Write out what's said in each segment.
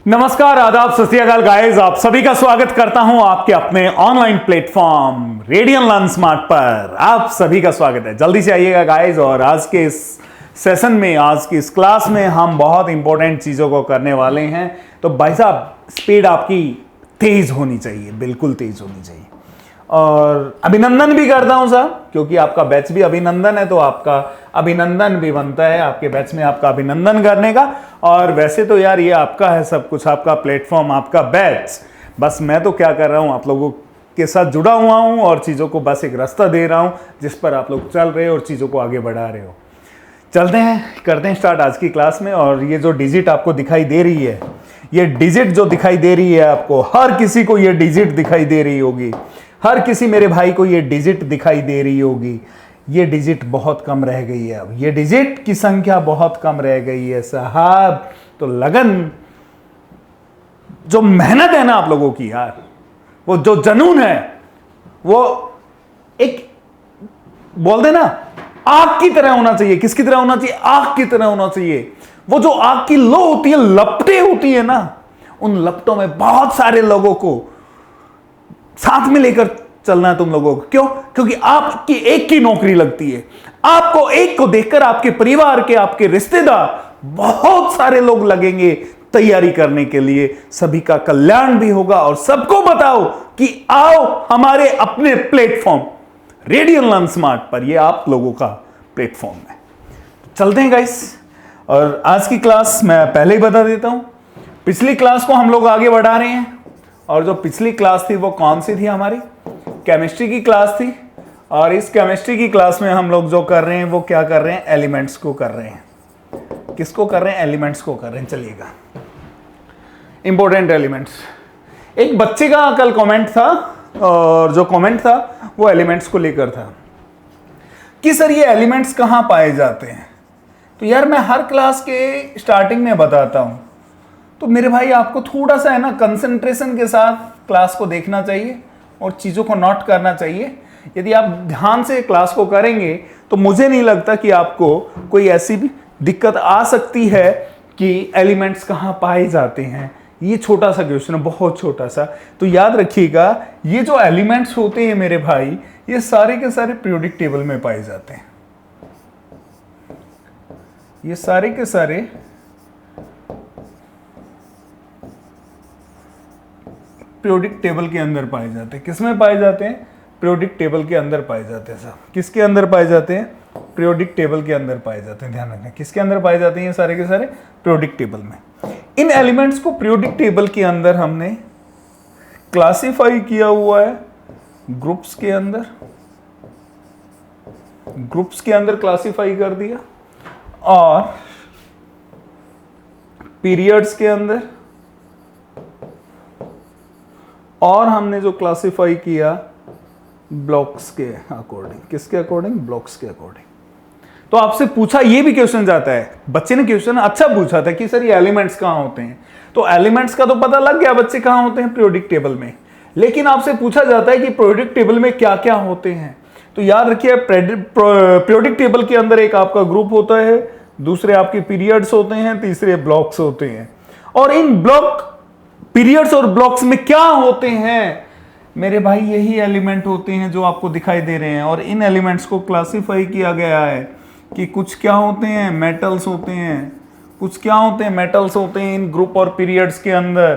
नमस्कार, आदाब, सत श्री अकाल गाइस। आप सभी का स्वागत करता हूं आपके अपने online platform radian learn smart पर। आप सभी का स्वागत है। जल्दी से आइएगा गाइस। और आज के इस सेशन में, आज की इस क्लास में हम बहुत इंपॉर्टेंट चीज़ों को करने वाले हैं। तो भाई साहब, स्पीड आपकी तेज होनी चाहिए, बिल्कुल तेज होनी चाहिए। और अभिनंदन भी करता हूं साहब, क्योंकि आपका बैच भी अभिनंदन है, तो आपका अभिनंदन भी बनता है आपके बैच में आपका अभिनंदन करने का। और वैसे तो यार ये आपका है, सब कुछ आपका प्लेटफॉर्म, आपका बैच। बस मैं तो क्या कर रहा हूं, आप लोगों के साथ जुड़ा हुआ हूं और चीज़ों को बस एक रास्ता दे रहा हूं जिस पर आप लोग चल रहे हो और चीज़ों को आगे बढ़ा रहे हो। चलते हैं, करते हैं स्टार्ट आज की क्लास में। और ये जो डिजिट आपको दिखाई दे रही है, ये डिजिट जो दिखाई दे रही है आपको, हर किसी को ये डिजिट दिखाई दे रही होगी, हर किसी मेरे भाई को ये डिजिट दिखाई दे रही होगी। ये डिजिट बहुत कम रह गई है, अब ये डिजिट की संख्या बहुत कम रह गई है साहब। तो लगन, जो मेहनत है ना आप लोगों की यार, वो जो जुनून है, वो एक बोल देना आग की तरह होना चाहिए। किसकी तरह होना चाहिए? आग की तरह होना चाहिए। वो जो आग की लो होती है, लपटें होती है ना, उन लपटों में बहुत सारे लोगों को साथ में लेकर चलना है तुम लोगों को। क्यों? क्योंकि आपकी एक की नौकरी लगती है। आपको एक को देखकर आपके परिवार के, आपके रिश्तेदार, बहुत सारे लोग लगेंगे तैयारी करने के लिए। सभी का कल्याण भी होगा और सबको बताओ कि आओ हमारे अपने प्लेटफॉर्म रेडियन लर्न स्मार्ट पर। ये आप लोगों का प्लेटफॉर्म है। चलते हैं गाइस। और आज की क्लास मैं पहले ही बता देता हूं, पिछली क्लास को हम लोग आगे बढ़ा रहे हैं। और जो पिछली क्लास थी वो कौन सी थी? हमारी केमिस्ट्री की क्लास थी। और इस केमिस्ट्री की क्लास में हम लोग जो कर रहे हैं वो क्या कर रहे हैं? एलिमेंट्स को कर रहे हैं। किसको कर रहे हैं? एलिमेंट्स को कर रहे हैं। चलिएगा, इंपॉर्टेंट एलिमेंट्स। एक बच्चे का कल कमेंट था, और जो कमेंट था वो एलिमेंट्स को लेकर था कि सर ये एलिमेंट्स कहाँ पाए जाते हैं। तो यार मैं हर क्लास के स्टार्टिंग में बताता हूँ, तो मेरे भाई आपको थोड़ा सा है ना कंसंट्रेशन के साथ क्लास को देखना चाहिए और चीज़ों को नोट करना चाहिए। यदि आप ध्यान से क्लास को करेंगे तो मुझे नहीं लगता कि आपको कोई ऐसी भी दिक्कत आ सकती है कि एलिमेंट्स कहाँ पाए जाते हैं। ये छोटा सा क्वेश्चन है, बहुत छोटा सा। तो याद रखिएगा, ये जो एलिमेंट्स होते हैं मेरे भाई, ये सारे के सारे पीरियोडिक टेबल में पाए जाते हैं। ये सारे के सारे पीरियोडिक टेबल के अंदर पाए जाते हैं। किसमें पाए जाते हैं? पीरियोडिक टेबल के अंदर पाए जाते हैं साहब। किसके अंदर पाए जाते हैं? पीरियोडिक टेबल के अंदर पाए जाते हैं। ध्यान रखना, किसके अंदर पाए जाते हैं? ये सारे के सारे पीरियोडिक टेबल में। इन एलिमेंट्स को पीरियोडिक टेबल के अंदर हमने क्लासिफाई किया हुआ है ग्रुप्स के अंदर। ग्रुप्स के अंदर क्लासिफाई कर दिया, और पीरियड्स के अंदर, और हमने जो क्लासिफाई किया ब्लॉक्स के अकॉर्डिंग। किसके अकॉर्डिंग? ब्लॉक्स के अकॉर्डिंग। तो आपसे पूछा, ये भी क्वेश्चन जाता है, बच्चे ने क्वेश्चन अच्छा पूछा था कि सर ये एलिमेंट्स कहां होते हैं। तो एलिमेंट्स का तो पता लग गया बच्चे कहां होते हैं? पीरियोडिक टेबल में। लेकिन आपसे पूछा जाता है कि पीरियोडिक टेबल में क्या क्या होते हैं। तो याद रखिए, पीरियोडिक टेबल के अंदर एक आपका ग्रुप होता है, दूसरे आपके पीरियड्स होते हैं, तीसरे ब्लॉक्स होते हैं। और इन ब्लॉक, पीरियड्स और ब्लॉक्स में क्या होते हैं मेरे भाई? यही एलिमेंट होते हैं जो आपको दिखाई दे रहे हैं। और इन एलिमेंट्स को क्लासिफाई किया गया है कि कुछ क्या होते हैं? मेटल्स होते हैं। कुछ क्या होते हैं? मेटल्स होते हैं इन ग्रुप और पीरियड्स के अंदर।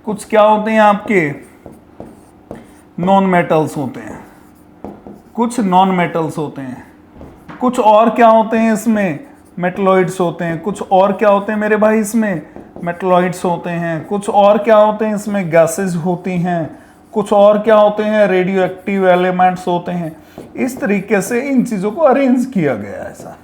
कुछ क्या होते हैं? आपके नॉन मेटल्स होते हैं। कुछ नॉन मेटल्स होते हैं। कुछ और क्या होते हैं इसमें? मेटलॉइड्स होते हैं। कुछ और क्या होते हैं मेरे भाई इसमें? मेटलॉइड्स होते हैं। कुछ और क्या होते हैं इसमें? गैसेस होती हैं। कुछ और क्या होते हैं? रेडियो एक्टिव एलिमेंट्स होते हैं। इस तरीके से इन चीज़ों को अरेंज किया गया है ऐसा।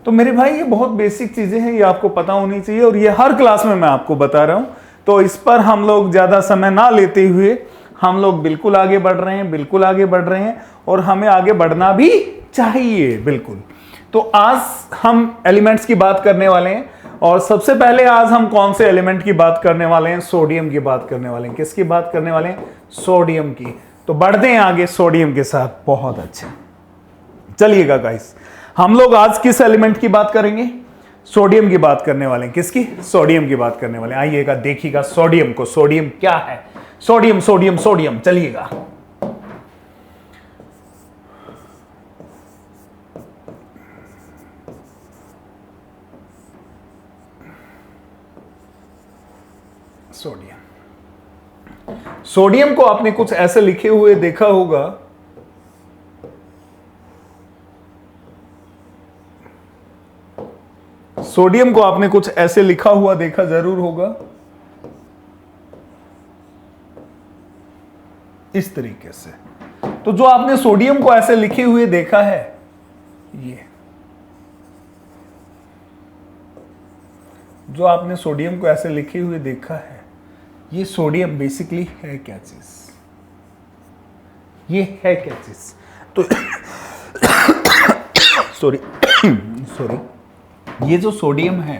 तो मेरे भाई ये बहुत बेसिक चीज़ें हैं, ये आपको पता होनी चाहिए, और ये हर क्लास में मैं आपको बता रहा हूँ। तो इस पर हम लोग ज़्यादा समय ना लेते हुए हम लोग बिल्कुल आगे बढ़ रहे हैं, बिल्कुल आगे बढ़ रहे हैं, और हमें आगे बढ़ना भी चाहिए, बिल्कुल। तो आज हम एलिमेंट्स की बात करने वाले हैं। और सबसे पहले आज हम कौन से एलिमेंट की बात करने वाले हैं? सोडियम की बात करने वाले हैं। किसकी बात करने वाले हैं? सोडियम की। तो बढ़ते हैं आगे सोडियम के साथ। बहुत अच्छा, चलिएगा गाइस, हम लोग आज किस एलिमेंट की बात करेंगे? सोडियम की बात करने वाले हैं। किसकी? सोडियम की बात करने वाले हैं। आइएगा देखिएगा सोडियम को। सोडियम क्या है? सोडियम सोडियम सोडियम, चलिएगा। सोडियम को आपने कुछ ऐसे लिखे हुए देखा होगा, सोडियम को आपने कुछ ऐसे लिखा हुआ देखा जरूर होगा, इस तरीके से। तो जो आपने सोडियम को ऐसे लिखे हुए देखा है, ये जो आपने सोडियम को ऐसे लिखे हुए देखा है, ये सोडियम बेसिकली है क्या चीज? ये है क्या चीज? तो सॉरी सॉरी, ये जो सोडियम है,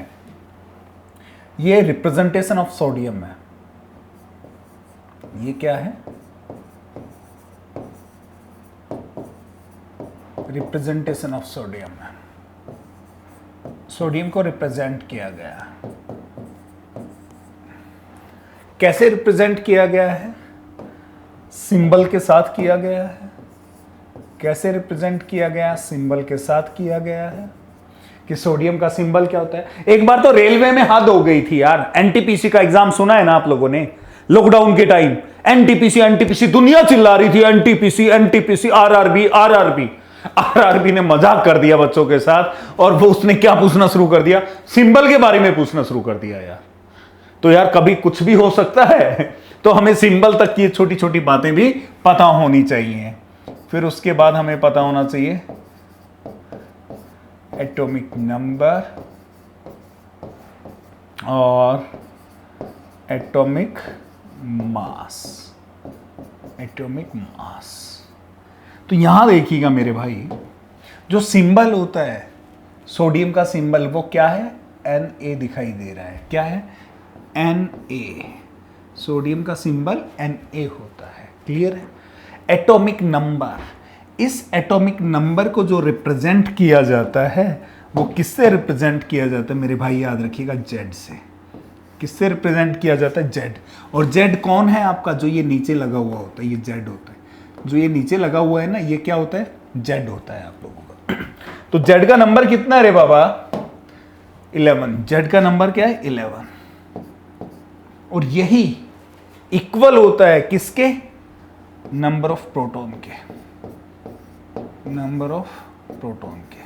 ये रिप्रेजेंटेशन ऑफ सोडियम है। ये क्या है? रिप्रेजेंटेशन ऑफ सोडियम है। सोडियम को रिप्रेजेंट किया गया। कैसे रिप्रेजेंट किया गया है? सिंबल के साथ किया गया है। कैसे रिप्रेजेंट किया गया? सिंबल के साथ किया गया है। कि सोडियम का सिंबल क्या होता है? एक बार तो रेलवे में हद हो गई थी यार। एनटीपीसी का एग्जाम सुना है ना आप लोगों ने? लॉकडाउन के टाइम एनटीपीसी एनटीपीसी दुनिया चिल्ला रही थी, NTPC NTPC, RRB RRB. RRB ने मजाक कर दिया बच्चों के साथ, और वो उसने क्या पूछना शुरू कर दिया? सिंबल के बारे में पूछना शुरू कर दिया यार। तो यार कभी कुछ भी हो सकता है, तो हमें सिंबल तक की छोटी छोटी बातें भी पता होनी चाहिए। फिर उसके बाद हमें पता होना चाहिए एटॉमिक नंबर और एटॉमिक मास। Atomic mass. तो यहां देखिएगा मेरे भाई, जो सिंबल होता है सोडियम का सिंबल, वो क्या है? Na दिखाई दे रहा है। क्या है? Na। सोडियम का सिंबल Na होता है। क्लियर है? एटॉमिक नंबर, इस एटॉमिक नंबर को जो रिप्रेजेंट किया जाता है, वो किससे रिप्रेजेंट किया जाता है मेरे भाई? याद रखिएगा, जेड से। किससे रिप्रेजेंट किया जाता है? जेड। और जेड कौन है आपका? जो ये नीचे लगा हुआ होता है, ये जेड होता है। जो ये नीचे लगा हुआ है ना, ये क्या होता है? जेड होता है आप लोगों का। तो जेड का नंबर कितना है रे बाबा? 11। जेड का नंबर क्या है? 11। और यही इक्वल होता है किसके? नंबर ऑफ प्रोटॉन के। नंबर ऑफ प्रोटॉन के।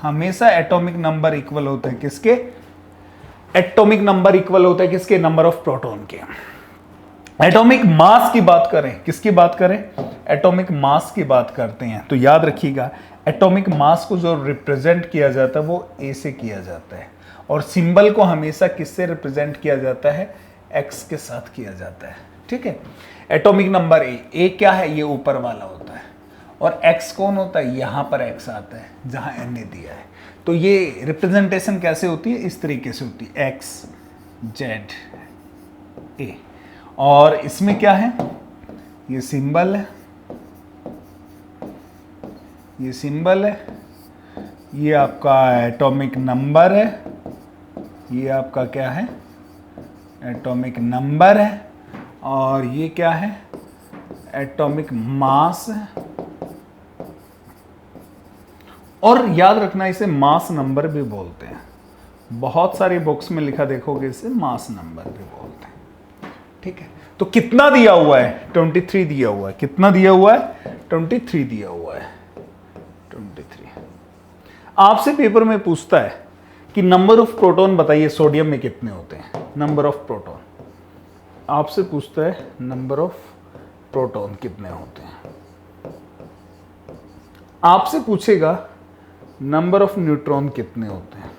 हमेशा एटॉमिक नंबर इक्वल होता है किसके? एटॉमिक नंबर इक्वल होता है किसके? नंबर ऑफ प्रोटॉन के। एटॉमिक मास की बात करें, किसकी बात करें? एटॉमिक मास की बात करते हैं। तो याद रखिएगा, एटॉमिक मास को जो रिप्रेजेंट किया जाता है वो ए से किया जाता है, और सिंबल को हमेशा किससे रिप्रेजेंट किया जाता है? एक्स के साथ किया जाता है। ठीक है? एटॉमिक नंबर ए क्या है? ये ऊपर वाला होता है, और एक्स कौन होता है? यहां पर एक्स आता है जहां Na दिया है। तो ये रिप्रेजेंटेशन कैसे होती है? इस तरीके से होती है, एक्स जेड ए। और इसमें क्या है? ये सिंबल है, ये सिंबल है, ये आपका एटॉमिक नंबर है, ये आपका क्या है? एटॉमिक नंबर है, और ये क्या है? एटॉमिक मास है। और याद रखना, इसे मास नंबर भी बोलते हैं। बहुत सारी बुक्स में लिखा देखोगे, इसे मास नंबर भी बोलते हैं। ठीक है? तो कितना दिया हुआ है? 23 दिया हुआ है। कितना दिया हुआ है? 23 दिया हुआ है। 23। आपसे पेपर में पूछता है कि नंबर ऑफ प्रोटॉन बताइए सोडियम में कितने होते हैं? नंबर ऑफ प्रोटॉन आपसे पूछता है, नंबर ऑफ प्रोटॉन कितने होते हैं। आपसे पूछेगा नंबर ऑफ न्यूट्रॉन कितने होते हैं।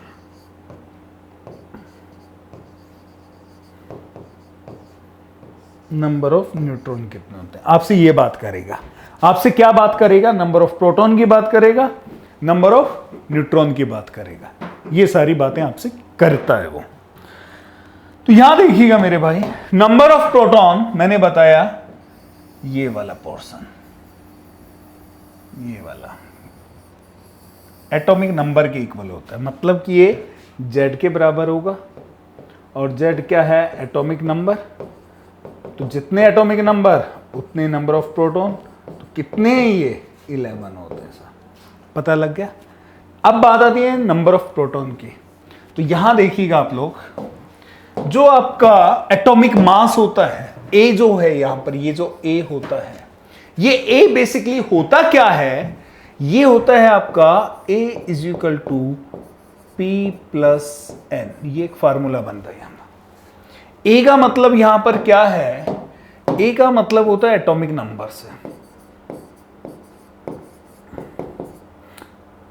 नंबर ऑफ न्यूट्रॉन कितने होते हैं, आपसे ये बात करेगा। आपसे क्या बात करेगा? नंबर ऑफ प्रोटॉन की बात करेगा, नंबर ऑफ न्यूट्रॉन की बात करेगा। ये सारी बातें आपसे करता है वो। तो यहां देखिएगा मेरे भाई, नंबर ऑफ प्रोटॉन मैंने बताया ये वाला पोर्शन, ये वाला एटॉमिक नंबर के इक्वल होता है। मतलब कि ये Z के बराबर होगा, और Z क्या है, एटॉमिक नंबर। तो जितने एटॉमिक नंबर उतने नंबर ऑफ प्रोटॉन, तो कितने ये 11 होते हैं सर, पता लग गया। अब बात आती है नंबर ऑफ प्रोटॉन की। तो यहां देखिएगा आप लोग, जो आपका एटॉमिक मास होता है ए जो है यहां पर, ये जो ए होता है, ये ए बेसिकली होता क्या है, ये होता है आपका A is equal to P plus N. ये एक फार्मूला बन रहा है यहां। ए का मतलब यहां पर क्या है, ए का मतलब होता है एटॉमिक नंबर से,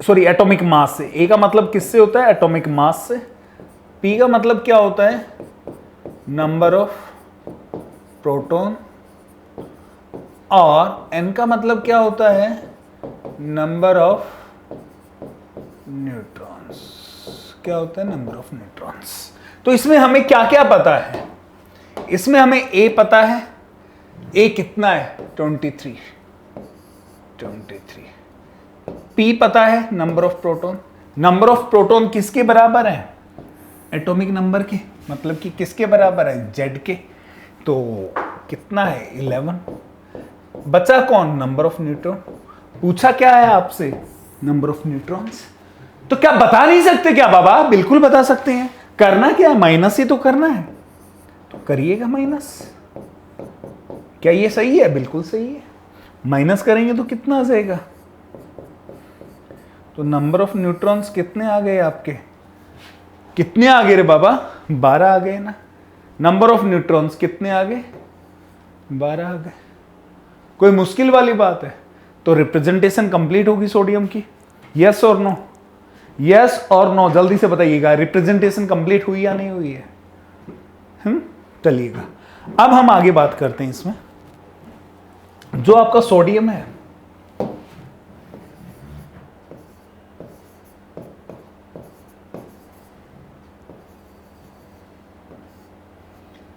सॉरी एटॉमिक मास से। ए का मतलब किससे होता है, एटॉमिक मास से। पी का मतलब क्या होता है, नंबर ऑफ प्रोटॉन, और एन का मतलब क्या होता है, नंबर ऑफ न्यूट्रॉन्स। क्या होता है, नंबर ऑफ न्यूट्रॉन्स। तो इसमें हमें क्या क्या पता है, इसमें हमें ए पता है, ए कितना है 23। पी पता है, number of proton. Number of proton किसके बराबर है, एटॉमिक नंबर के, मतलब कि किसके बराबर है, जेड के। तो कितना है 11। बचा कौन, नंबर ऑफ न्यूट्रॉन। पूछा क्या है आपसे, नंबर ऑफ न्यूट्रॉन्स। तो क्या बता नहीं सकते क्या बाबा, बिल्कुल बता सकते हैं। करना क्या है, माइनस ही तो करना है, तो करिएगा माइनस। क्या ये सही है, बिल्कुल सही है। माइनस करेंगे तो कितना आ जाएगा, तो नंबर ऑफ न्यूट्रॉन्स कितने आ गए आपके, कितने आ गए रे बाबा, 12 आ गए ना। नंबर ऑफ न्यूट्रॉन्स कितने आ गए, 12 आ गए। कोई मुश्किल वाली बात है। तो रिप्रेजेंटेशन कंप्लीट होगी सोडियम की, यस और नो, यस और नो, जल्दी से बताइएगा रिप्रेजेंटेशन कंप्लीट हुई या नहीं हुई है। चलिएगा अब हम आगे बात करते हैं। इसमें जो आपका सोडियम है,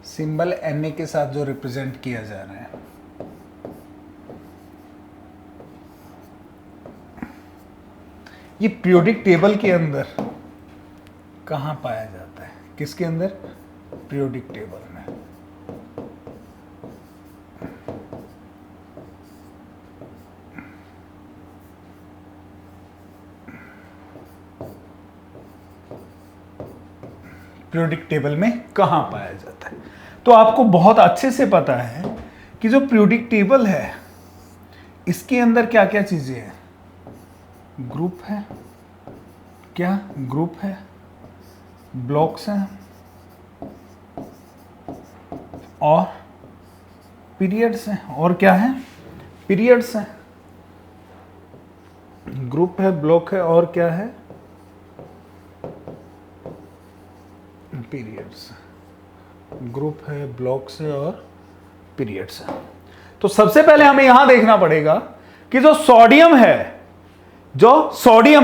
सिंबल Na के साथ जो रिप्रेजेंट किया जा रहा है, ये पीरियोडिक टेबल के अंदर कहां पाया जाता है, किसके अंदर, पीरियोडिक टेबल में। पीरियोडिक टेबल में कहां पाया जाता है, तो आपको बहुत अच्छे से पता है कि जो पीरियोडिक टेबल है इसके अंदर क्या क्या चीजें हैं, ग्रुप है, क्या ग्रुप है, ब्लॉक्स हैं, और पीरियड्स हैं। और क्या है, पीरियड्स हैं, ग्रुप है, ब्लॉक है, और क्या है, पीरियड्स। ग्रुप है, ब्लॉक्स है, और पीरियड्स है। तो सबसे पहले हमें यहां देखना पड़ेगा कि जो सोडियम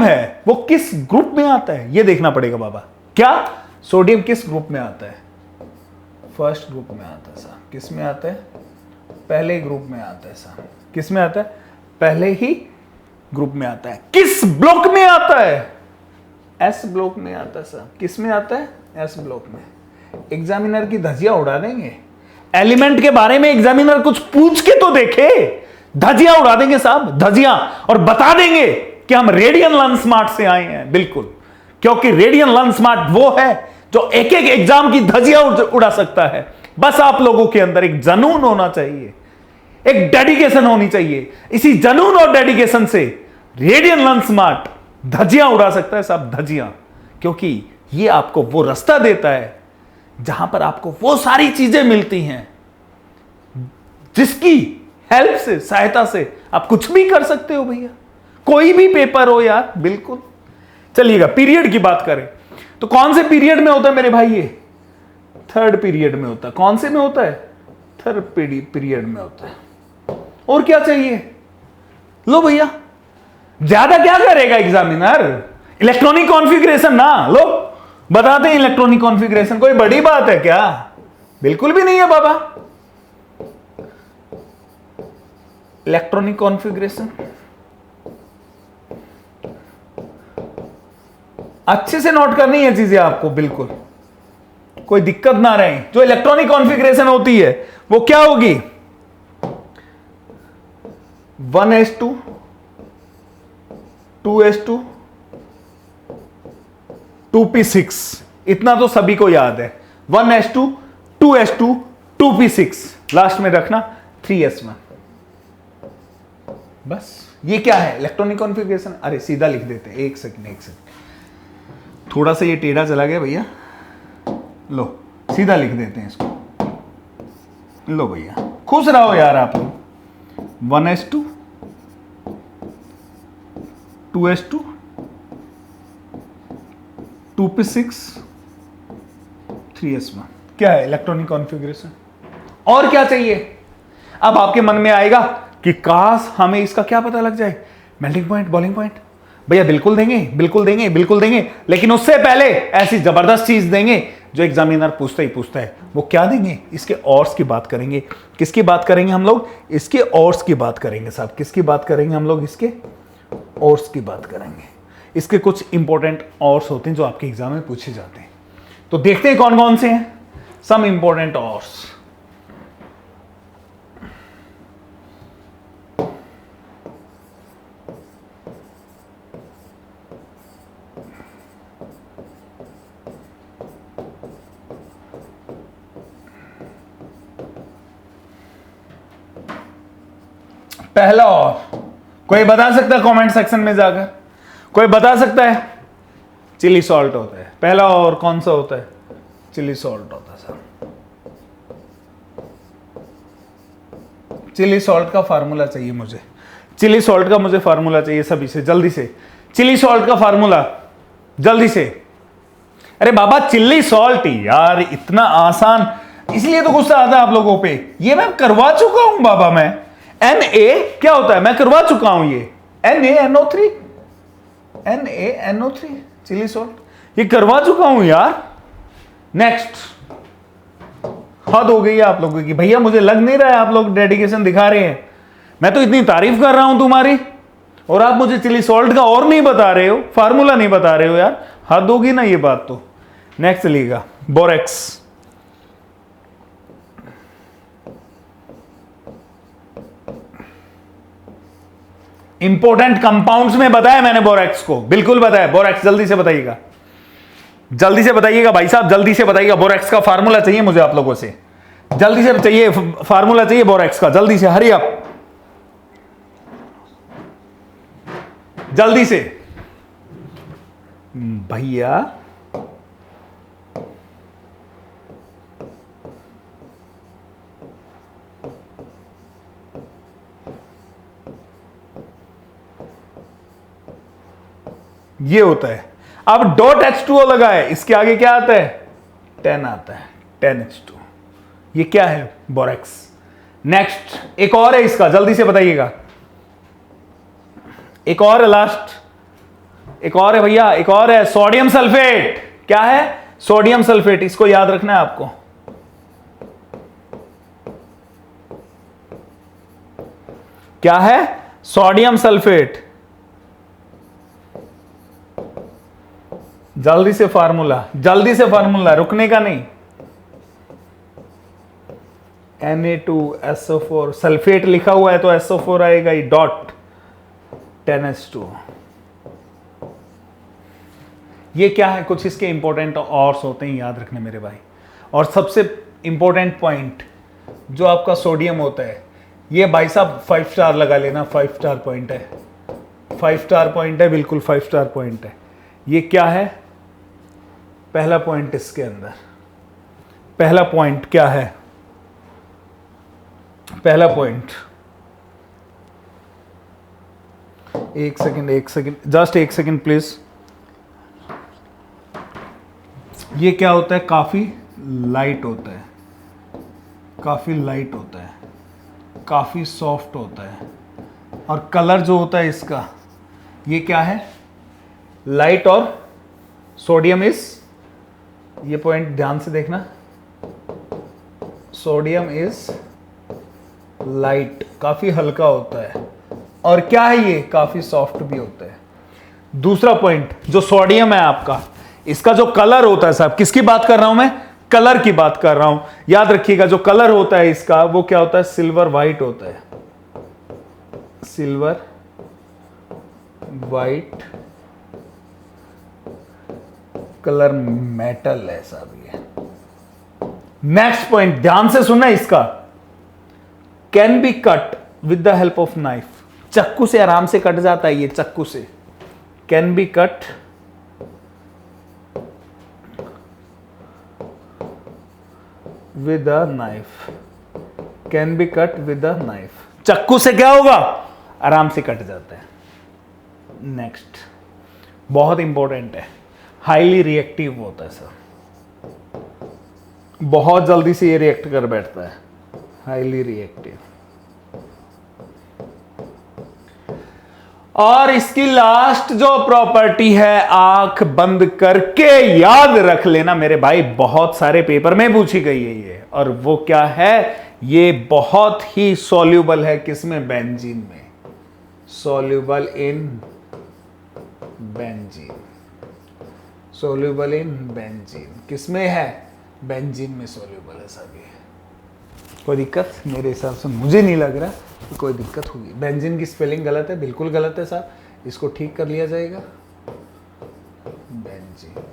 है वो किस ग्रुप में आता है, ये देखना पड़ेगा बाबा। क्या सोडियम किस ग्रुप में आता है, फर्स्ट ग्रुप में आता है साहब। किस में आता है, पहले ग्रुप में आता है साहब। किस में आता है, पहले ही ग्रुप में आता है। किस ब्लॉक में आता है, एस ब्लॉक में आता है साहब। किस में आता है, एस ब्लॉक में। एग्जामिनर की धजिया उड़ा देंगे, एलिमेंट के बारे में एग्जामिनर कुछ पूछ के तो देखे, धजिया उड़ा देंगे साहब, धजिया, और बता देंगे कि हम रेडियन लर्न स्मार्ट से आए हैं। बिल्कुल, क्योंकि रेडियन लर्न स्मार्ट वो है जो एक एक एग्जाम की धजिया उड़ा सकता है। बस आप लोगों के अंदर एक जुनून होना चाहिए, एक डेडिकेशन होनी चाहिए। इसी जुनून और डेडिकेशन से रेडियन लर्न स्मार्ट धजिया उड़ा सकता है साहब, धजिया। क्योंकि ये आपको वो रास्ता देता है जहां पर आपको वो सारी चीजें मिलती हैं जिसकी हेल्प से, सहायता से आप कुछ भी कर सकते हो भैया, कोई भी पेपर हो यार। बिल्कुल। चलिएगा पीरियड की बात करें तो कौन से पीरियड में होता है मेरे भाई, ये थर्ड पीरियड में होता है। कौन से में होता है, थर्ड पीरियड में होता है। और क्या चाहिए, लो भैया, ज्यादा क्या करेगा एग्जामिनर, इलेक्ट्रॉनिक कॉन्फ़िगरेशन ना लो, बताते हैं इलेक्ट्रॉनिक कॉन्फ़िगरेशन। कोई बड़ी बात है क्या, बिल्कुल भी नहीं है बाबा। इलेक्ट्रॉनिक कॉन्फ़िगरेशन अच्छे से नोट करनी है चीजें आपको, बिल्कुल कोई दिक्कत ना रहे। जो इलेक्ट्रॉनिक कॉन्फ़िगरेशन होती है वो क्या होगी, 1s2 2s2 2p6, इतना तो सभी को याद है। 1s2 2s2 2p6, लास्ट में रखना 3s1। बस ये क्या है, इलेक्ट्रॉनिक कॉन्फ़िगरेशन। अरे सीधा लिख देते हैं, एक सेकंड, थोड़ा सा ये टेढ़ा चला गया भैया, लो सीधा लिख देते हैं इसको। लो भैया खुश रहो यार आप लोग। 1s2 2s2 2p6 3s1, क्या है इलेक्ट्रॉनिक कॉन्फ़िगरेशन। और क्या चाहिए। अब आपके मन में आएगा कि काश हमें इसका क्या पता लग जाए, मेल्टिंग पॉइंट, बॉइलिंग पॉइंट। भैया बिल्कुल देंगे, बिल्कुल देंगे, बिल्कुल देंगे, लेकिन उससे पहले ऐसी जबरदस्त चीज देंगे जो एग्जामिनर पूछता ही पूछता है। वो क्या देंगे, इसके ऑर्स की बात करेंगे। किसकी बात करेंगे हम लोग, इसके ऑर्स की बात करेंगे साहब। किसकी बात करेंगे हम लोग, इसके ऑर्स की बात करेंगे। इसके कुछ इंपॉर्टेंट ऑर्स होते हैं जो आपके एग्जाम में पूछे जाते हैं, तो देखते हैं कौन कौन से हैं सम इंपॉर्टेंट ऑर्स। पहला और कोई बता सकता है कमेंट सेक्शन में जाकर, कोई बता सकता है। चिली सॉल्ट होता है पहला, और कौन सा होता है, चिली सॉल्ट होता है सर। चिली सॉल्ट का फार्मूला चाहिए मुझे, चिली सॉल्ट का मुझे फार्मूला चाहिए सभी से, जल्दी से चिली सॉल्ट का फार्मूला जल्दी से। अरे बाबा चिल्ली सॉल्ट यार, इतना आसान, इसलिए तो गुस्सा आता है आप लोगों पे। ये मैं करवा चुका हूं बाबा, मैं Na क्या होता है मैं करवा चुका हूं, ये NaNO3 NaNO3 चिली सॉल्ट ये करवा चुका हूं यार। नेक्स्ट, हद हो गई है आप लोगों की भैया, मुझे लग नहीं रहा है आप लोग डेडिकेशन दिखा रहे हैं। मैं तो इतनी तारीफ कर रहा हूं तुम्हारी और आप मुझे चिली सॉल्ट का और नहीं बता रहे हो, फार्मूला नहीं बता रहे हो यार, हद होगी ना ये बात तो। नेक्स्ट चलिएगा, बोरेक्स। इंपॉर्टेंट कंपाउंड्स में बताया मैंने बोरेक्स को, बिल्कुल बताया। बोरेक्स जल्दी से बताइएगा, जल्दी से बताइएगा भाई साहब, जल्दी से बताइएगा। बोरेक्स का फार्मूला चाहिए मुझे आप लोगों से, जल्दी से चाहिए फार्मूला चाहिए बोरेक्स का, जल्दी से, हरी अप, जल्दी से भैया। ये होता है। अब डॉट H2O लगा है, इसके आगे क्या आता है, 10 आता है, 10H2। ये क्या है, बोरेक्स। नेक्स्ट एक और है इसका, जल्दी से बताइएगा। एक और है लास्ट, एक और है भैया, एक और है, सोडियम सल्फेट। क्या है, सोडियम सल्फेट, इसको याद रखना है आपको। क्या है, सोडियम सल्फेट। जल्दी से फार्मूला, जल्दी से फार्मूला, रुकने का नहीं। Na2SO4 सल्फेट लिखा हुआ है तो SO4 आएगा ही, डॉट 10H2। ये क्या है, कुछ इसके इंपॉर्टेंट ऑर्स होते हैं, याद रखने मेरे भाई। और सबसे इंपॉर्टेंट पॉइंट जो आपका सोडियम होता है, ये भाई साहब 5 स्टार लगा लेना, 5 स्टार पॉइंट है, 5 स्टार पॉइंट है, बिल्कुल 5 स्टार पॉइंट है। ये क्या है, पहला पॉइंट इसके अंदर, पहला पॉइंट क्या है, पहला पॉइंट, एक सेकंड, जस्ट एक सेकंड प्लीज। ये क्या होता है, काफी लाइट होता है, काफी लाइट होता है, काफी सॉफ्ट होता है। और कलर जो होता है इसका, ये क्या है, लाइट, और सोडियम इज, ये पॉइंट ध्यान से देखना, सोडियम इज लाइट, काफी हल्का होता है। और क्या है, ये काफी सॉफ्ट भी होता है। दूसरा पॉइंट जो सोडियम है आपका, इसका जो कलर होता है साहब, किसकी बात कर रहा हूं मैं? कलर की बात कर रहा हूं। याद रखिएगा जो कलर होता है इसका वो क्या होता है? सिल्वर व्हाइट होता है। सिल्वर व्हाइट कलर मेटल है साहब ये। नेक्स्ट पॉइंट ध्यान से सुनना इसका, can be cut with the help of knife. चाकू से आराम से कट जाता है ये, चाकू से। Can be cut with a knife, can be cut with a knife. चाकू से क्या होगा? आराम से कट जाता है। नेक्स्ट बहुत इंपॉर्टेंट है, हाईली रिएक्टिव होता है सर, बहुत जल्दी से ये रिएक्ट कर बैठता है। Highly reactive. और इसकी लास्ट जो प्रॉपर्टी है, आंख बंद करके याद रख लेना मेरे भाई, बहुत सारे पेपर में पूछी गई है ये, और वो क्या है? ये बहुत ही सॉल्यूबल है किसमें? बेंजीन में। Soluble in benzene. Soluble in benzene किसमें है? बेंजीन में सॉल्यूबल है साहब ये। कोई दिक्कत? मेरे हिसाब से मुझे नहीं लग रहा कि कोई दिक्कत होगी। बेंजीन की स्पेलिंग गलत है, बिल्कुल गलत है साहब, इसको ठीक कर लिया जाएगा। बेंजीन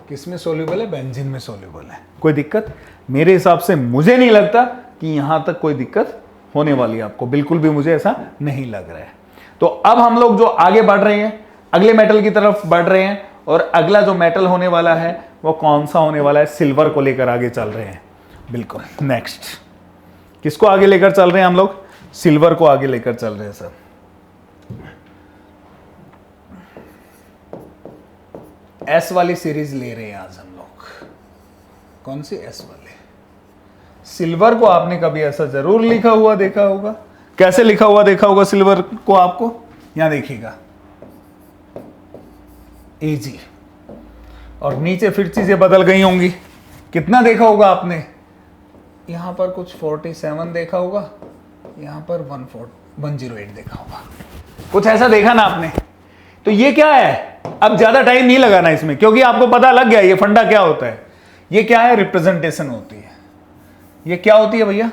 किसमें सॉल्यूबल है? बेंजीन में सॉल्यूबल है। कोई दिक्कत? मेरे हिसाब से मुझे नहीं लगता कि यहां तक कोई दिक्कत होने वाली है आपको, बिल्कुल भी मुझे ऐसा नहीं लग रहा है। तो अब हम लोग जो आगे बढ़ रहे हैं, अगले मेटल की तरफ बढ़ रहे हैं, और अगला जो मेटल होने वाला है वो कौन सा होने वाला है? सिल्वर को लेकर आगे चल रहे हैं। बिल्कुल। नेक्स्ट किसको आगे लेकर चल रहे हैं हम लोग? सिल्वर को आगे लेकर चल रहे हैं सर। एस वाली सीरीज ले रहे हैं आज हम लोग। कौन सी? एस वाले। सिल्वर को आपने कभी ऐसा जरूर लिखा हुआ देखा होगा। कैसे लिखा हुआ देखा होगा सिल्वर को आपको? यहां देखिएगा, एजी, और नीचे फिर चीजें बदल गई होंगी। कितना देखा होगा आपने? यहां पर कुछ 47 देखा होगा, यहां पर 108 देखा होगा, कुछ ऐसा देखा ना आपने? तो ये क्या है? अब ज्यादा टाइम नहीं लगाना इसमें, क्योंकि आपको पता लग गया ये फंडा क्या होता है। ये क्या है? रिप्रेजेंटेशन होती है। ये क्या होती है भैया?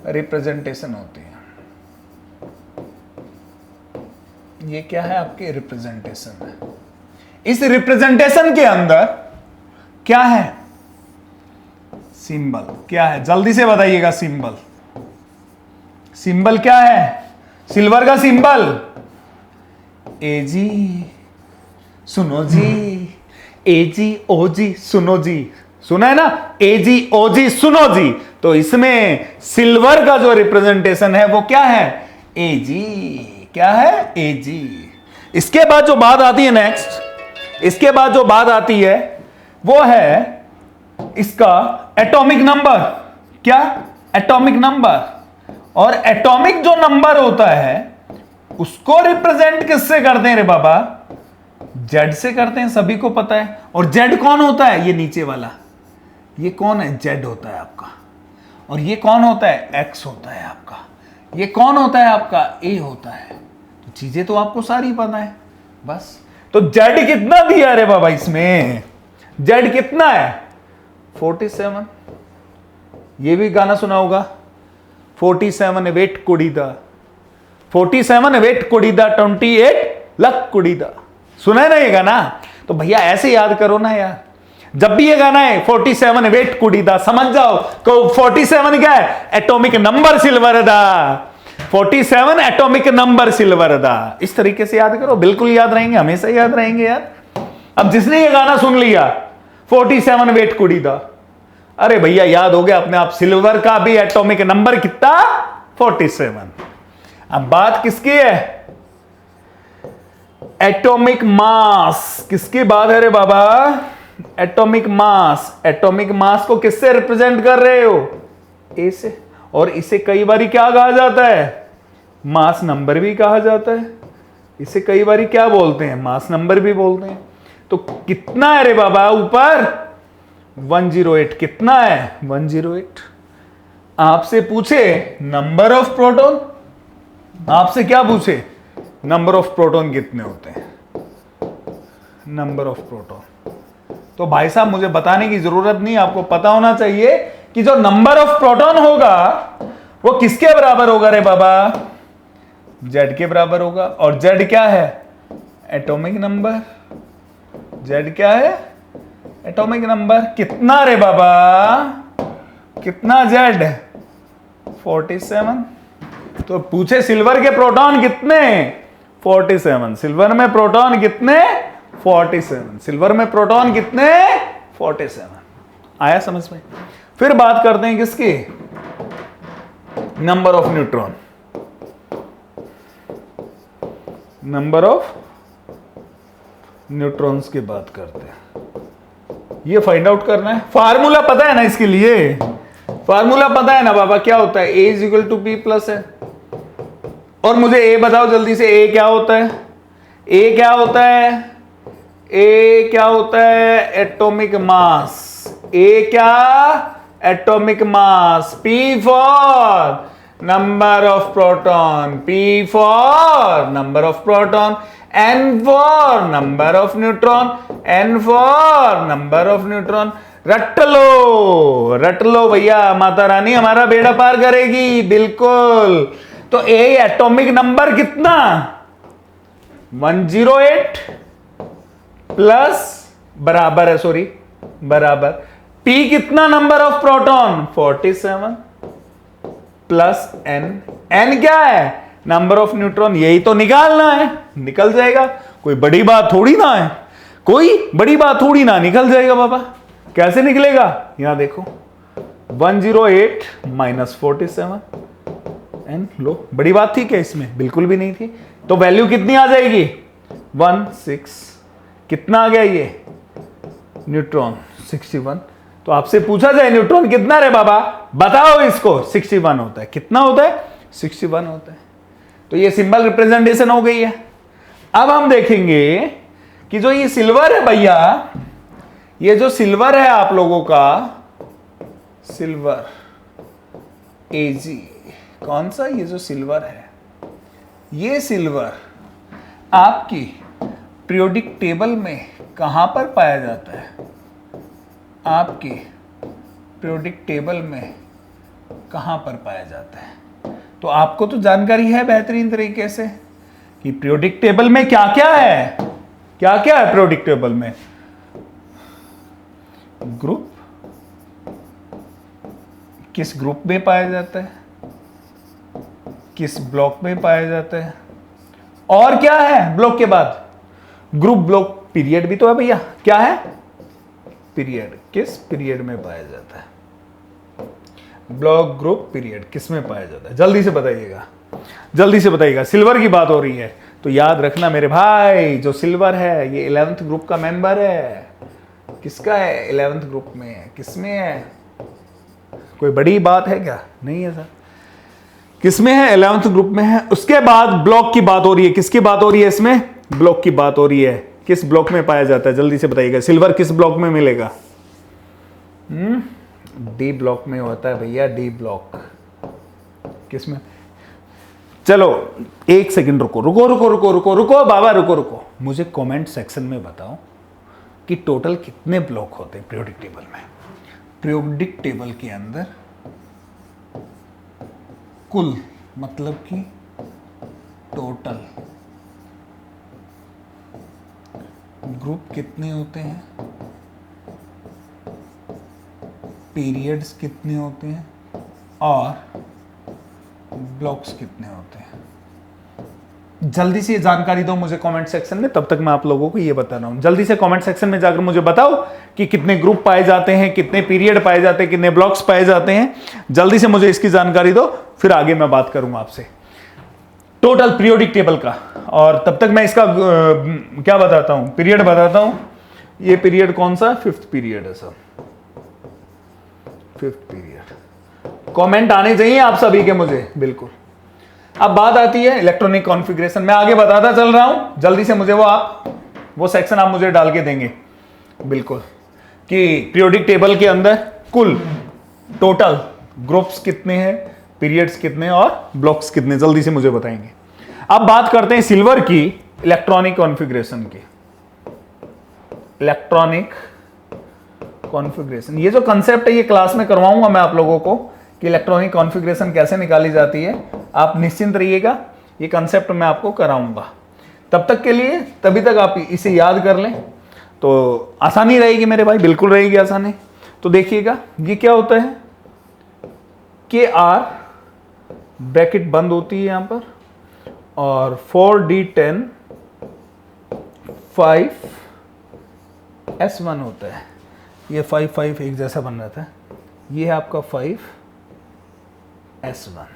रिप्रेजेंटेशन होती है। ये क्या है? आपके रिप्रेजेंटेशन है। इस रिप्रेजेंटेशन के अंदर क्या है? सिंबल। क्या है? जल्दी से बताइएगा। सिंबल। सिंबल क्या है? सिल्वर का सिंबल एजी। सुनो जी, एजी ओजी सुनो जी, सुना है ना? एजी ओजी सुनो जी। तो इसमें सिल्वर का जो रिप्रेजेंटेशन है वो क्या है? एजी। क्या है? एजी। इसके बाद जो बात आती है नेक्स्ट, इसके बाद जो बात आती है वो है इसका एटॉमिक नंबर। क्या? Atomic number. और एटॉमिक जो नंबर होता है उसको रिप्रेजेंट किससे करते हैं रे बाबा? जेड से करते हैं, सभी को पता है। और जेड कौन होता है? ये नीचे वाला, ये कौन है? जेड होता है आपका। और ये कौन होता है? एक्स होता है आपका। ये कौन होता है आपका? ए होता है। तो चीजें तो आपको सारी पता है बस। तो जेड कितना दिया रे बाबा इसमें? जेड कितना है? 47। ये भी गाना सुना होगा, 47 वेट कुड़ीदा, 47 वेट कुड़ीदा, 28 लक कुड़ीदा। सुना है ना ये गाना? तो भैया ऐसे याद करो ना यार, जब भी ये गाना है 47 वेट कुड़ीदा, समझ जाओ को 47 क्या है? एटॉमिक नंबर सिल्वर दा। 47 एटॉमिक नंबर सिल्वर दा। इस तरीके से याद करो, बिल्कुल याद रहेंगे, हमेशा याद रहेंगे यार। अब जिसने ये गाना सुन लिया 47 वेट कुड़ीदा, अरे भैया याद हो गया अपने आप। सिल्वर का भी एटॉमिक नंबर कितना? 47। अब बात किसकी है? Atomic mass. किसकी बात है रे बाबा? Atomic mass. एटॉमिक मास को किससे रिप्रेजेंट कर रहे हो? ए से। और इसे कई बार क्या कहा जाता है? मास नंबर भी कहा जाता है। इसे कई बार क्या बोलते हैं? मास नंबर भी बोलते हैं। तो कितना है रे बाबा ऊपर? 108। कितना है? 108। आपसे पूछे नंबर ऑफ प्रोटॉन, आपसे क्या पूछे? नंबर ऑफ प्रोटॉन कितने होते हैं, नंबर ऑफ प्रोटॉन। तो भाई साहब मुझे बताने की जरूरत नहीं, आपको पता होना चाहिए कि जो नंबर ऑफ प्रोटॉन होगा वो किसके बराबर होगा रे बाबा, जेड के बराबर होगा। और जेड क्या है, एटॉमिक नंबर। जेड क्या है, एटॉमिक नंबर। कितना रे बाबा, कितना जेड, 47। तो पूछे सिल्वर के प्रोटॉन कितने, 47। सिल्वर में प्रोटॉन कितने, 47। सिल्वर में प्रोटॉन कितने, 47। आया समझ में। फिर बात करते हैं किसकी, number of neutron. Number of neutrons की बात करते हैं। ये फाइंड आउट करना है, फार्मूला पता है ना इसके लिए, फार्मूला पता है ना बाबा, क्या होता है, A is equal to B plus है। और मुझे ए बताओ जल्दी से, ए क्या होता है, ए क्या होता है, ए क्या होता है, एटॉमिक मास। ए क्या, atomic mass. P for number of proton, P for number of proton, N for number of neutron, N for number of neutron. रट लो भैया, माता रानी हमारा बेड़ा पार करेगी, बिल्कुल। तो ए एटॉमिक नंबर कितना, 108 प्लस बराबर है, सॉरी बराबर, पी कितना number of proton, 47 plus n. N क्या है, नंबर ऑफ न्यूट्रॉन। यही तो निकालना है, निकल जाएगा, कोई बड़ी बात थोड़ी ना है, कोई बड़ी बात थोड़ी ना, निकल जाएगा बाबा। कैसे निकलेगा, यहां देखो, 108 माइनस 47 एन। लो, बड़ी बात थी क्या इसमें, बिल्कुल भी नहीं थी। तो वैल्यू कितनी आ जाएगी, 16। कितना आ गया ये, न्यूट्रॉन 61। तो आपसे पूछा जाए न्यूट्रॉन कितना रे बाबा, बताओ इसको, 61 होता है। कितना होता है, 61 होता है। तो ये सिंबल रिप्रेजेंटेशन हो गई है। अब हम देखेंगे कि जो ये सिल्वर है भैया, ये जो सिल्वर है आप लोगों का, सिल्वर एजी, कौन सा, ये जो सिल्वर है, ये सिल्वर आपकी पीरियोडिक टेबल में कहां पर पाया जाता है, आपके पीरियोडिक टेबल में कहां पर पाया जाता है। तो आपको तो जानकारी है बेहतरीन तरीके से कि पीरियोडिक टेबल में क्या क्या है, क्या क्या है पीरियोडिक टेबल में, ग्रुप, किस ग्रुप में पाया जाता है, किस ब्लॉक में पाया जाता है, और क्या है ब्लॉक के बाद, ग्रुप, ब्लॉक, पीरियड भी तो है भैया। क्या है, पीरियड, किस पीरियड में पाया जाता है, ब्लॉक, ग्रुप, पीरियड किस में पाया जाता है, जल्दी से बताइएगा, जल्दी से बताइएगा। सिल्वर की बात हो रही है तो याद रखना मेरे भाई, जो सिल्वर है ये 11th ग्रुप का मेंबर है। किसका है, 11th ग्रुप में है। किसमें है, कोई बड़ी बात है क्या, नहीं है सर, किसमें है, 11th ग्रुप में है। उसके बाद ब्लॉक की बात हो रही है, किसकी बात हो रही है इसमें, ब्लॉक की बात हो रही है। किस ब्लॉक में पाया जाता है, जल्दी से बताइएगा, सिल्वर किस ब्लॉक में मिलेगा, डी ब्लॉक में होता है भैया, डी ब्लॉक। किसमें, चलो एक सेकंड रुको रुको रुको रुको रुको रुको बाबा, रुको रुको, मुझे कमेंट सेक्शन में बताओ कि टोटल कितने ब्लॉक होते हैं पीरियोडिक टेबल में। पीरियोडिक टेबल के अंदर कुल मतलब कि टोटल ग्रुप कितने होते हैं, पीरियड्स कितने होते हैं, और ब्लॉक्स कितने होते हैं। जल्दी से ये जानकारी दो मुझे कमेंट सेक्शन में, तब तक मैं आप लोगों को ये बता रहा हूं। जल्दी से कमेंट सेक्शन में जाकर मुझे बताओ कि कितने ग्रुप पाए जाते हैं, कितने पीरियड पाए जाते हैं, कितने ब्लॉक्स पाए जाते हैं। जल्दी से मुझे इसकी जानकारी दो, फिर आगे मैं बात करूंगा आपसे टोटल पीरियोडिक टेबल का। और तब तक मैं इसका क्या बताता हूं, पीरियड बताता हूं। ये पीरियड कौन सा, 5th पीरियड है सर, 5th पीरियड। कमेंट आने चाहिए आप सभी के मुझे, बिल्कुल। अब बात आती है इलेक्ट्रॉनिक कॉन्फ़िगरेशन, मैं आगे बताता चल रहा हूं, जल्दी से मुझे वो सेक्शन आप मुझे डाल के देंगे, बिल्कुल, कि पीरियोडिक टेबल के अंदर कुल टोटल ग्रुप्स कितने हैं, पीरियड्स कितने और ब्लॉक्स कितने, जल्दी से मुझे बताएंगे। अब बात करते हैं सिल्वर की इलेक्ट्रॉनिक कॉन्फ़िगरेशन की। इलेक्ट्रॉनिक कॉन्फ़िगरेशन, ये जो कंसेप्ट है ये क्लास में करवाऊंगा मैं आप लोगों को कि इलेक्ट्रॉनिक कॉन्फ़िगरेशन कैसे निकाली जाती है। आप निश्चिंत रहिएगा, ये कंसेप्ट मैं आपको कराऊंगा। तब तक के लिए, तभी तक आप इसे याद कर लें तो आसानी रहेगी मेरे भाई, बिल्कुल रहेगी आसानी। तो देखिएगा ये क्या होता है, के आर ब्रैकेट बंद होती है यहां पर, और 4d10 5s1 होता है। ये 5 5 एक जैसा बन रहा था, ये है आपका 5s1।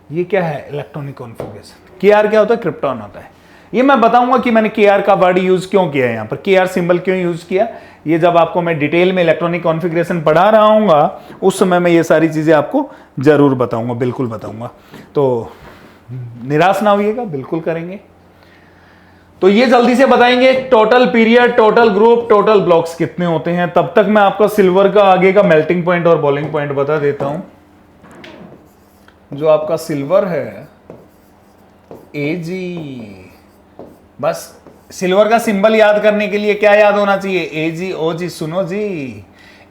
ये क्या है, इलेक्ट्रॉनिक कॉन्फ़िगरेशन। के आर क्या होता है, क्रिप्टॉन होता है। ये मैं बताऊंगा कि मैंने के आर का वर्ड यूज क्यों किया है, यहां पर के आर सिंबल क्यों यूज किया। ये जब आपको मैं डिटेल में इलेक्ट्रॉनिक कॉन्फ़िगरेशन पढ़ा रहा हूँगा उस समय मैं ये सारी चीजें आपको जरूर बताऊंगा, बिल्कुल बताऊंगा। तो निराश ना होइएगा, बिल्कुल करेंगे। तो ये जल्दी से बताएंगे total period, total group, total blocks कितने होते हैं। तब तक मैं आपका सिल्वर का आगे का मेल्टिंग पॉइंट और बॉइलिंग पॉइंट बता देता हूं। जो आपका सिल्वर है Ag, बस सिल्वर का सिंबल याद करने के लिए क्या याद होना चाहिए, AgOg, सुनो जी,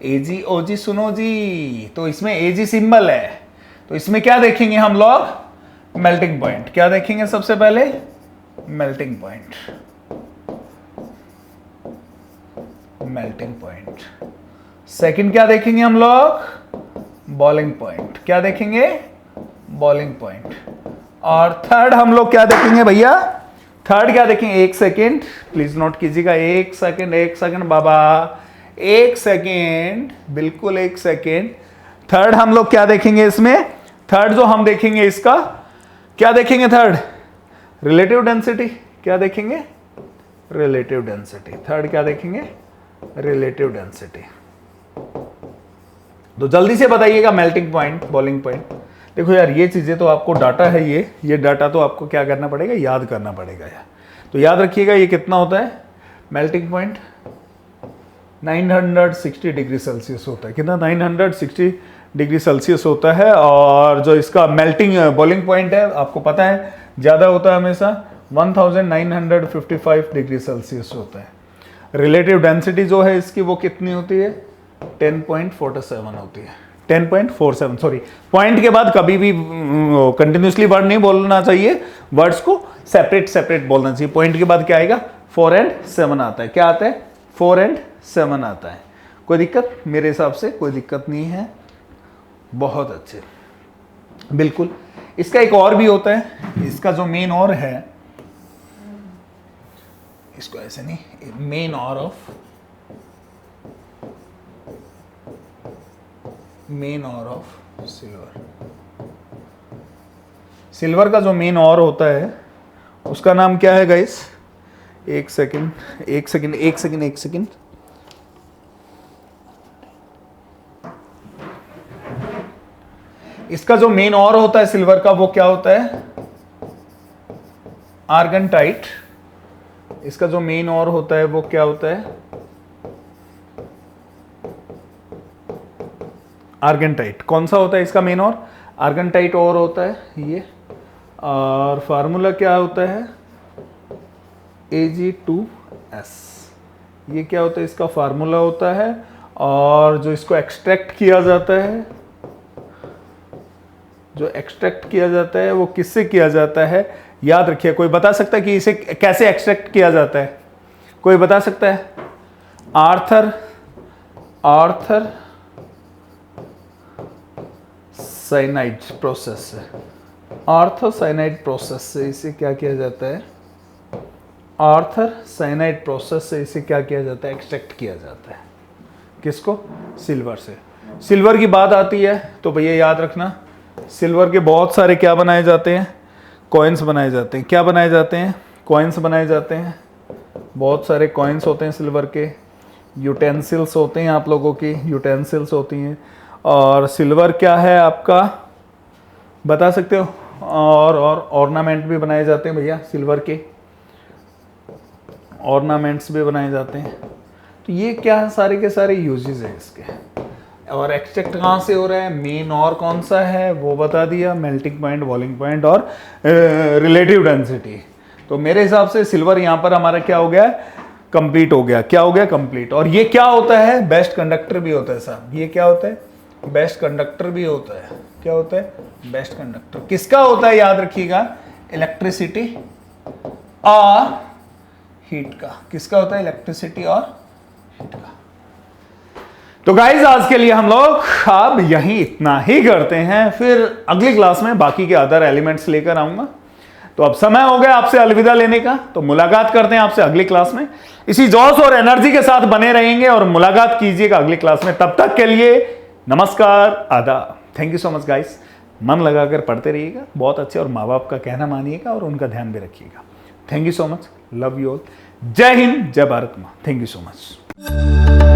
AgOg सुनो जी। तो इसमें Ag सिंबल है, तो इसमें क्या देखेंगे हम लोग, मेल्टिंग पॉइंट। क्या देखेंगे सबसे पहले, melting point, melting point. Second क्या देखेंगे हम लोग, बॉइलिंग पॉइंट। क्या देखेंगे, बॉइलिंग पॉइंट। और थर्ड हम लोग क्या देखेंगे भैया, थर्ड क्या देखेंगे, एक सेकेंड प्लीज नोट कीजिएगा, एक सेकेंड बाबा, एक सेकेंड, बिल्कुल एक सेकेंड। थर्ड हम लोग क्या देखेंगे इसमें, थर्ड जो हम देखेंगे इसका क्या देखेंगे, थर्ड रिलेटिव डेंसिटी। क्या देखेंगे, रिलेटिव डेंसिटी। थर्ड क्या देखेंगे, रिलेटिव डेंसिटी। तो जल्दी से बताइएगा मेल्टिंग पॉइंट, बॉइलिंग पॉइंट। देखो यार ये चीजें तो आपको डाटा है, ये डाटा तो आपको क्या करना पड़ेगा, याद करना पड़ेगा यार। तो याद रखिएगा ये कितना होता है, मेल्टिंग पॉइंट 960 डिग्री सेल्सियस होता है। कितना, 960 डिग्री सेल्सियस होता है। और जो इसका मेल्टिंग बॉइलिंग पॉइंट है आपको पता है ज्यादा होता है हमेशा, 1955 डिग्री सेल्सियस होता है। रिलेटिव डेंसिटी जो है इसकी वो कितनी होती है, 10.47 होती है। 10.47, सॉरी, पॉइंट के बाद कभी भी कंटिन्यूसली वर्ड नहीं बोलना चाहिए, वर्ड्स को सेपरेट बोलना चाहिए। पॉइंट के बाद क्या आएगा, 4 और 7 आता है। क्या आता है, 4 और 7 आता है। कोई दिक्कत, मेरे हिसाब से कोई दिक्कत नहीं है, बहुत अच्छे, बिल्कुल। इसका एक और भी होता है, इसका जो मेन और है, इसको ऐसे नहीं, मेन और ऑफ, मेन और ऑफ सिल्वर। सिल्वर का जो मेन और होता है उसका नाम क्या है गाइस, एक सेकंड। इसका जो मेन और होता है सिल्वर का वो क्या होता है, आर्गनटाइट। इसका जो मेन और होता है वो क्या होता है, आर्गनटाइट। कौन सा होता है इसका मेन और, आर्गनटाइट और होता है ये। और फार्मूला क्या होता है, Ag2S। ये क्या होता है, इसका फार्मूला होता है। और जो इसको एक्सट्रैक्ट किया जाता है, जो एक्सट्रैक्ट किया जाता है वो किससे किया जाता है, याद रखिए। कोई बता सकता है कि इसे कैसे एक्सट्रैक्ट किया जाता है, कोई बता सकता है, आर्थर साइनाइड प्रोसेस से, आर्थोसाइनाइड प्रोसेस से इसे क्या किया जाता है, आर्थर साइनाइड प्रोसेस से इसे क्या किया जाता है, एक्सट्रैक्ट किया जाता है। किसको, सिल्वर से। सिल्वर की बात आती है तो भैया याद रखना, सिल्वर के बहुत सारे क्या बनाए जाते हैं, कॉइन्स बनाए जाते हैं। क्या बनाए जाते हैं, कॉइन्स बनाए जाते हैं। बहुत सारे कॉइन्स होते हैं सिल्वर के। यूटेंसिल्स होते हैं, आप लोगों की यूटेंसिल्स होती हैं। और सिल्वर क्या है आपका, बता सकते हो। और ऑर्नामेंट भी बनाए जाते हैं भैया, सिल्वर के ऑर्नामेंट्स भी बनाए जाते हैं। तो ये क्या है, सारे के सारे यूजेस हैं इसके। और एक्सट्रैक्ट कहाँ से हो रहा है, मेन और कौन सा है वो बता दिया, मेल्टिंग पॉइंट, बॉइलिंग पॉइंट और रिलेटिव डेंसिटी। तो मेरे हिसाब से सिल्वर यहाँ पर हमारा क्या हो गया, कंप्लीट हो गया। क्या हो गया, कंप्लीट। और ये क्या होता है, बेस्ट कंडक्टर भी होता है साहब। ये क्या होता है, बेस्ट कंडक्टर भी होता है। क्या होता है, बेस्ट कंडक्टर। किसका होता है, याद रखिएगा, इलेक्ट्रिसिटी और हीट का। किसका होता है, इलेक्ट्रिसिटी और हीट का। तो गाइज आज के लिए हम लोग अब यहीं इतना ही करते हैं, फिर अगली क्लास में बाकी के अदर एलिमेंट्स लेकर आऊंगा। तो अब समय हो गया आपसे अलविदा लेने का, तो मुलाकात करते हैं आपसे अगली क्लास में। इसी जोश और एनर्जी के साथ बने रहेंगे और मुलाकात कीजिएगा अगली क्लास में। तब तक के लिए नमस्कार, आदाब। Thank you so much guys. मन लगाकर पढ़ते रहिएगा, बहुत अच्छे, और माँ बाप का कहना मानिएगा और उनका ध्यान भी रखिएगा। Thank you so much, love you all. जय हिंद, जय भारत माँ। Thank you so much.